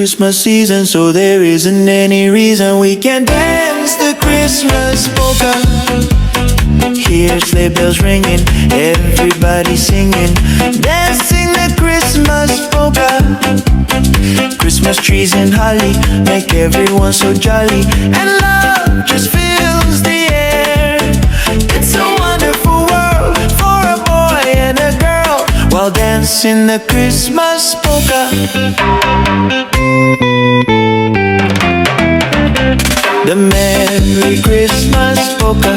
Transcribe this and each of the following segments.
Christmas season, so there isn't any reason we can't dance the Christmas polka. Hear sleigh bells ringing, everybody singing, dancing the Christmas polka. Christmas trees and holly make everyone so jolly, and love just fills the air. It's a wonderful world for a boy and a girl while dancing the Christmas polka. The Merry Christmas polka.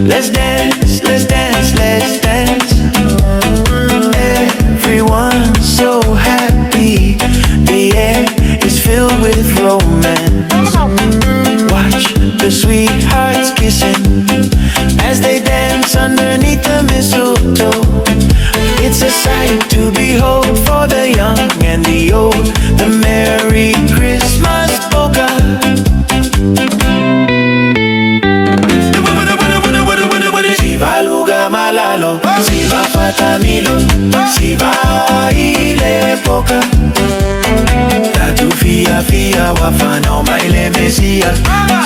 Let's dance, let's dance, let's dance. Everyone's so happy, the air is filled with romance. Watch the sweethearts kissing as they dance underneath the mistletoe. It's a sight to behold for the young and the old. The Merry Christmas polka. Si va luga malalo, si va fatamilo, si va ile poca. Tatu fia fia wafano maile mesia.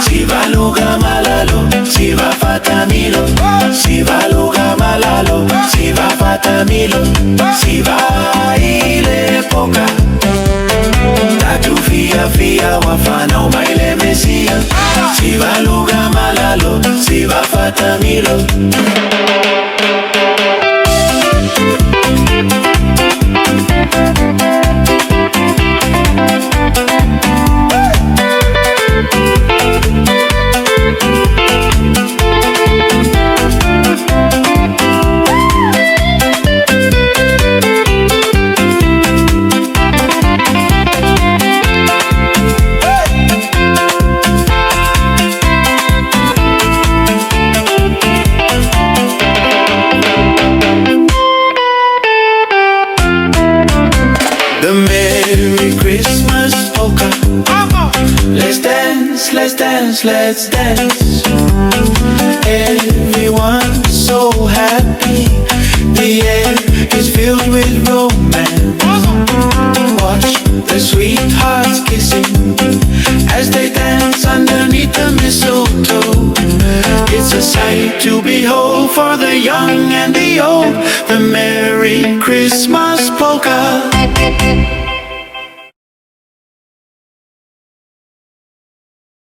Si va luga malalo, si va fatamilo, si va luga malalo, si va fatamilo, si va ile poca. Tatu fia fia wafano maile mesia. Si va luga malalo, si va fatamilo. The Merry Christmas polka. Let's dance, let's dance, let's dance. Everyone's so happy, the air is filled with romance. Watch the sweethearts kissing as they dance underneath the mistletoe. It's a sight to behold for the young and the old. The Merry Christmas polka.